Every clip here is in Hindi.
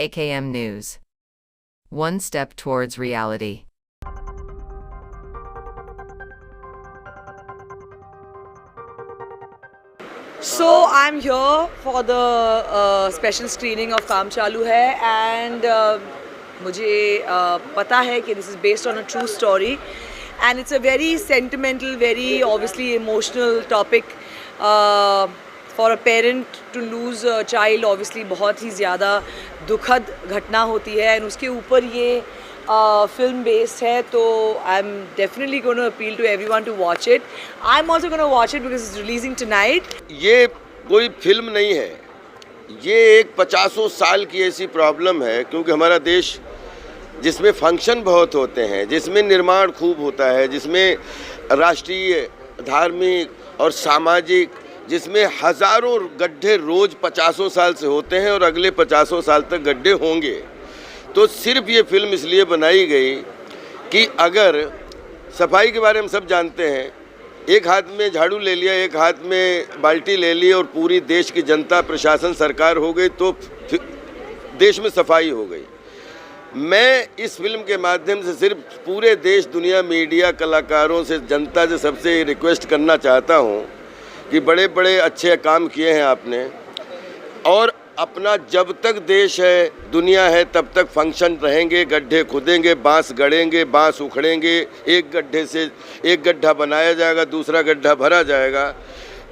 AKM News. One step towards reality. So I'm here for the special screening of Kaam Chalu Hai, and मुझे पता है कि this is based on a true story, and it's a very sentimental, very obviously emotional topic. For a parent to lose a child obviously बहुत ही ज़्यादा दुखद घटना होती है, and उसके ऊपर ये film based है, तो I'm definitely going to appeal to everyone to watch it. I'm also going to watch it because it's releasing tonight. ये कोई फिल्म नहीं है, ये एक 50 साल की ऐसी प्रॉब्लम है, क्योंकि हमारा देश जिसमें फंक्शन बहुत होते हैं, जिसमें निर्माण खूब होता है, जिसमें राष्ट्रीय, धार्मिक और सामाजिक, जिसमें हज़ारों गड्ढे रोज़ 50 साल से होते हैं और अगले 50 साल तक गड्ढे होंगे, तो सिर्फ ये फिल्म इसलिए बनाई गई कि अगर सफाई के बारे में सब जानते हैं, एक हाथ में झाड़ू ले लिया, एक हाथ में बाल्टी ले ली और पूरी देश की जनता, प्रशासन, सरकार हो गई, तो देश में सफाई हो गई। मैं इस फिल्म के माध्यम से सिर्फ पूरे देश, दुनिया, मीडिया, कलाकारों से, जनता से सबसे रिक्वेस्ट करना चाहता हूँ कि बड़े बड़े अच्छे काम किए हैं आपने, और अपना जब तक देश है, दुनिया है, तब तक फंक्शन रहेंगे, गड्ढे खुदेंगे, बांस गड़ेंगे, बांस उखड़ेंगे, एक गड्ढे से एक गड्ढा बनाया जाएगा, दूसरा गड्ढा भरा जाएगा।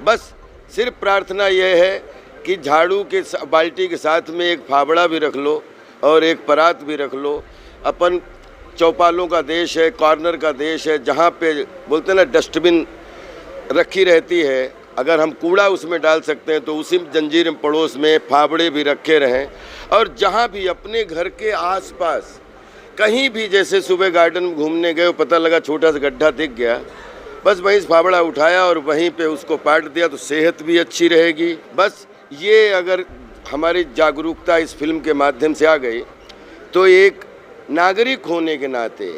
बस सिर्फ प्रार्थना यह है कि झाड़ू के बाल्टी के साथ में एक फावड़ा भी रख लो और एक परात भी रख लो। अपन चौपालों का देश है, कॉर्नर का देश है, जहाँ पे बोलते हैं ना डस्टबिन रखी रहती है, अगर हम कूड़ा उसमें डाल सकते हैं तो उसी जंजीर पड़ोस में फावड़े भी रखे रहें। और जहाँ भी अपने घर के आसपास कहीं भी, जैसे सुबह गार्डन में घूमने गए, पता लगा छोटा सा गड्ढा दिख गया, बस वहीं से फावड़ा उठाया और वहीं पे उसको पाट दिया, तो सेहत भी अच्छी रहेगी। बस ये अगर हमारी जागरूकता इस फिल्म के माध्यम से आ गई, तो एक नागरिक होने के नाते,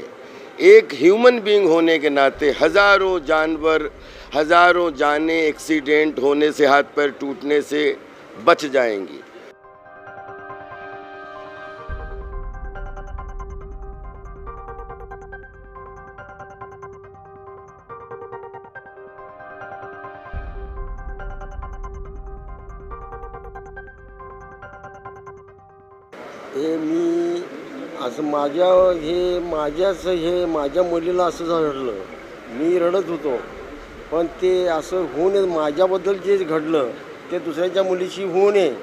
एक ह्यूमन बीइंग होने के नाते, हज़ारों जानवर, हज़ारों जानें एक्सीडेंट होने से, हाथ पैर टूटने से बच जाएंगी। मी असं माझ्या मुलीला असं घडलं, मी रडत होतो, पण ते असं होऊ नये, माझ्याबद्दल जे घडलं ते दुसऱ्याच्या मुलीशी होऊ नये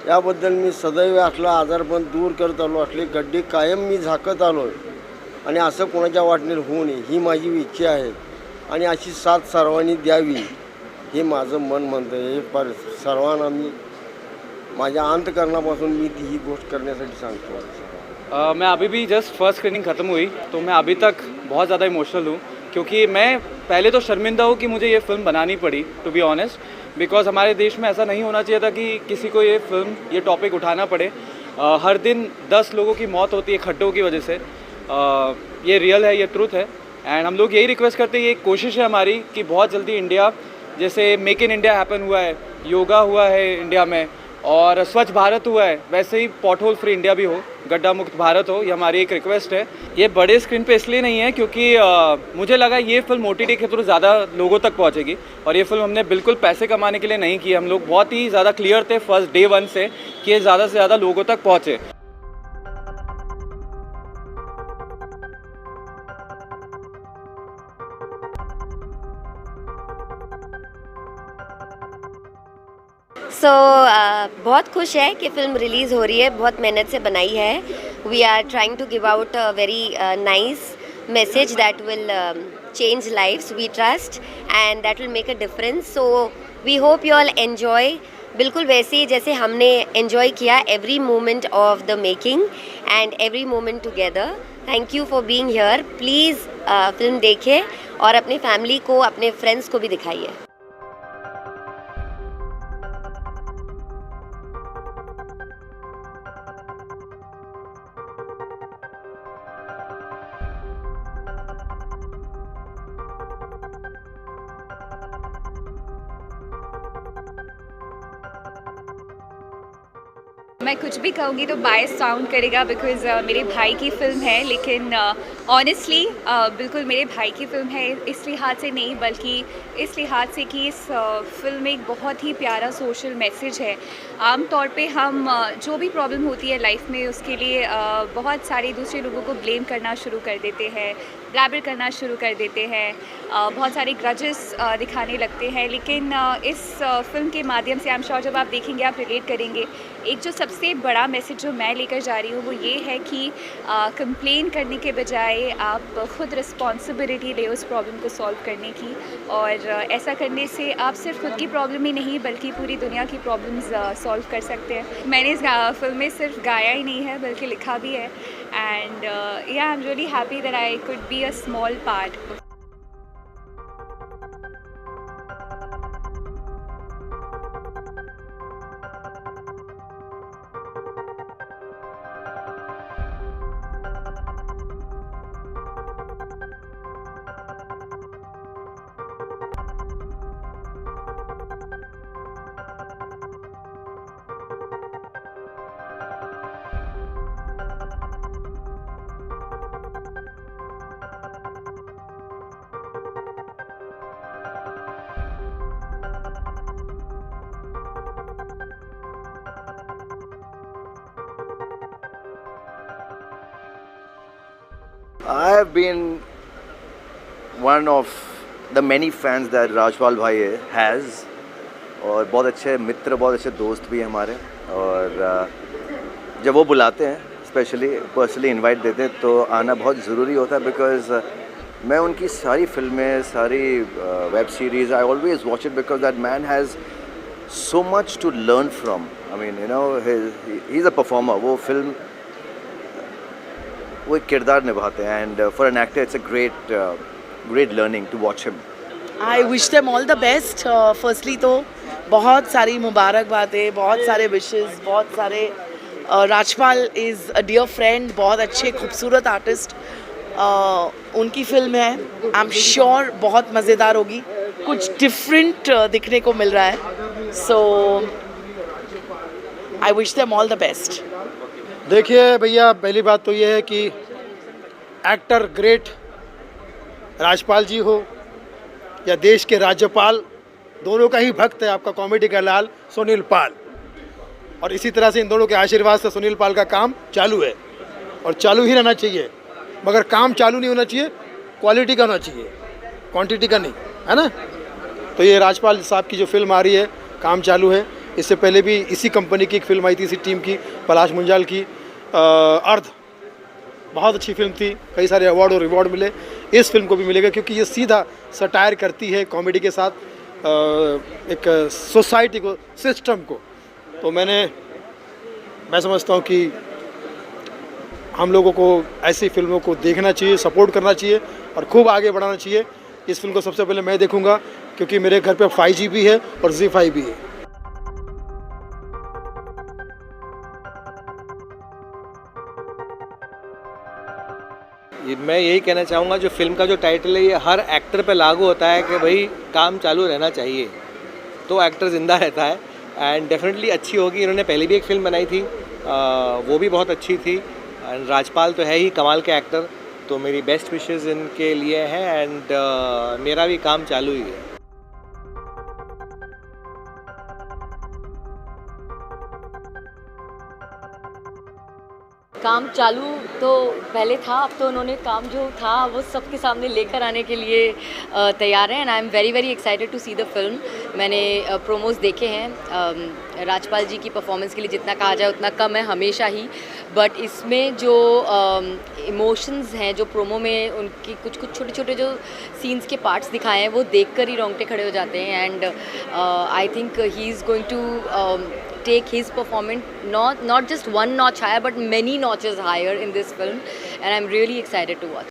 याबद्दल मी सदैव असला आजारपण दूर करत आलो, असले गड्डे कायम मी झाकत आलो आणि असं कोणाच्या वाटणीत होऊ नये ही माझी इच्छा आहे, आणि अशी साथ सर्वांनी द्यावी हे माझं मन म्हणतं। हे पर सर्वांना मी माझ्या अंतकरणापासून मी ही गोष्ट करण्यासाठी सांगतो। मैं अभी भी जस्ट फर्स्ट स्क्रीनिंग ख़त्म हुई, तो मैं अभी तक बहुत ज़्यादा इमोशनल हूँ, क्योंकि मैं पहले तो शर्मिंदा हूँ कि मुझे ये फ़िल्म बनानी पड़ी, टू बी ऑनेस्ट, बिकॉज हमारे देश में ऐसा नहीं होना चाहिए था कि किसी को ये फिल्म, ये टॉपिक उठाना पड़े। हर दिन 10 लोगों की मौत होती है खड्डों की वजह से। ये रियल है, ये ट्रुथ है, एंड हम लोग यही रिक्वेस्ट करते हैं, ये कोशिश है हमारी कि बहुत जल्दी इंडिया, जैसे मेक इन इंडिया हैपन हुआ है, योगा हुआ है इंडिया में, और स्वच्छ भारत हुआ है, वैसे ही पॉट होल फ्री इंडिया भी हो, गड्ढा मुक्त भारत हो, ये हमारी एक रिक्वेस्ट है। ये बड़े स्क्रीन पे इसलिए नहीं है क्योंकि मुझे लगा ये फिल्म OTT के थ्रू ज़्यादा लोगों तक पहुंचेगी, और ये फिल्म हमने बिल्कुल पैसे कमाने के लिए नहीं की। हम लोग बहुत ही ज़्यादा क्लियर थे फर्स्ट डे 1 से कि ये ज़्यादा से ज़्यादा लोगों तक पहुँचे। बहुत खुश है कि फ़िल्म रिलीज़ हो रही है, बहुत मेहनत से बनाई है। We are trying to give out a very nice message that will change lives, we trust, and that will make a difference. So we hope you all enjoy, बिल्कुल वैसे ही जैसे हमने एन्जॉय किया every moment of the making and every moment together. Thank you for being here. Please film देखें और अपनी फैमिली को, अपने फ्रेंड्स को भी दिखाइए। मैं कुछ भी कहूँगी तो बायस साउंड करेगा बिकॉज़ मेरे भाई की फ़िल्म है, लेकिन ऑनेस्टली बिल्कुल मेरे भाई की फ़िल्म है इस लिहाज से नहीं, बल्कि इस लिहाज से कि इस फ़िल्म में एक बहुत ही प्यारा सोशल मैसेज है। आम तौर पे हम जो भी प्रॉब्लम होती है लाइफ में उसके लिए बहुत सारे दूसरे लोगों को ब्लेम करना शुरू कर देते हैं, ब्लैबर करना शुरू कर देते हैं, बहुत सारे ग्रजेस दिखाने लगते हैं। लेकिन इस फ़िल्म के माध्यम से आई एम श्योर जब आप देखेंगे आप रिलेट करेंगे। एक जो सबसे बड़ा मैसेज जो मैं लेकर जा रही हूँ वो ये है कि कंप्लेन करने के बजाय आप खुद रिस्पॉन्सिबिलिटी ले उस प्रॉब्लम को सॉल्व करने की, और ऐसा करने से आप सिर्फ खुद की प्रॉब्लम ही नहीं बल्कि पूरी दुनिया की प्रॉब्लम्स सॉल्व कर सकते हैं। मैंने इस फिल्म में सिर्फ गाया ही नहीं है बल्कि लिखा भी है, एंड या I am really happy that I could be a small part. I have been one of the many fans that Rajpal भाई has, और बहुत अच्छे मित्र, बहुत अच्छे दोस्त भी हैं हमारे। और जब वो बुलाते हैं, स्पेशली पर्सनली इनवाइट देते हैं, तो आना बहुत ज़रूरी होता है। बिकॉज़ मैं उनकी सारी फिल्में, सारी web series I always watch it because that man has so much to learn from. I mean, you know, he's a performer. वो फिल्म वो एक किरदार निभाते हैं, and for an actor it's a great learning to watch him. I wish them all the best. Firstly तो बहुत सारी मुबारकबादें, बहुत सारे विशेस, बहुत सारे Rajpal is a dear friend, बहुत अच्छे खूबसूरत आर्टिस्ट। उनकी फिल्म है, आई एम श्योर बहुत मज़ेदार होगी, कुछ डिफरेंट दिखने को मिल रहा है। So I wish them all the best. देखिए भैया, पहली बात तो ये है कि एक्टर ग्रेट राजपाल जी हो या देश के राज्यपाल, दोनों का ही भक्त है आपका कॉमेडी का लाल सुनील पाल। और इसी तरह से इन दोनों के आशीर्वाद से सुनील पाल का काम चालू है, और चालू ही रहना चाहिए। मगर काम चालू नहीं होना चाहिए, क्वालिटी का होना चाहिए, क्वांटिटी का नहीं, है ना। तो ये राजपाल साहब की जो फिल्म आ रही है, काम चालू है। इससे पहले भी इसी कंपनी की एक फिल्म आई थी, इसी टीम की, पलाश मुंजाल की, अर्ध, बहुत अच्छी फिल्म थी, कई सारे अवार्ड और रिवॉर्ड मिले। इस फिल्म को भी मिलेगा, क्योंकि ये सीधा सटायर करती है कॉमेडी के साथ एक सोसाइटी को, सिस्टम को। तो मैं समझता हूँ कि हम लोगों को ऐसी फिल्मों को देखना चाहिए, सपोर्ट करना चाहिए और खूब आगे बढ़ाना चाहिए। इस फिल्म को सबसे पहले मैं देखूँगा, क्योंकि मेरे घर पे 5G भी है और ZEE5 भी है। मैं यही कहना चाहूँगा, जो फिल्म का जो टाइटल है ये हर एक्टर पे लागू होता है कि भाई काम चालू रहना चाहिए, तो एक्टर ज़िंदा रहता है। एंड डेफिनेटली अच्छी होगी। इन्होंने पहले भी एक फ़िल्म बनाई थी, वो भी बहुत अच्छी थी। एंड राजपाल तो है ही कमाल के एक्टर, तो मेरी बेस्ट विशेज़ इनके लिए हैं। एंड मेरा भी काम चालू ही है। काम चालू तो पहले था, अब तो उन्होंने काम जो था वो सबके सामने लेकर आने के लिए तैयार हैं। And I am very very excited to see the film. मैंने प्रोमोज देखे हैं। राजपाल जी की परफॉर्मेंस के लिए जितना कहा जाए उतना कम है हमेशा ही, बट इसमें जो इमोशंस हैं, जो प्रोमो में उनकी कुछ छोटे छोटे जो सीन्स के पार्ट्स दिखाए हैं, वो देखकर ही रोंगटे खड़े हो जाते हैं। And I think he is going to take his performance not just one notch higher but many notches higher in this film, and I'm really excited to watch.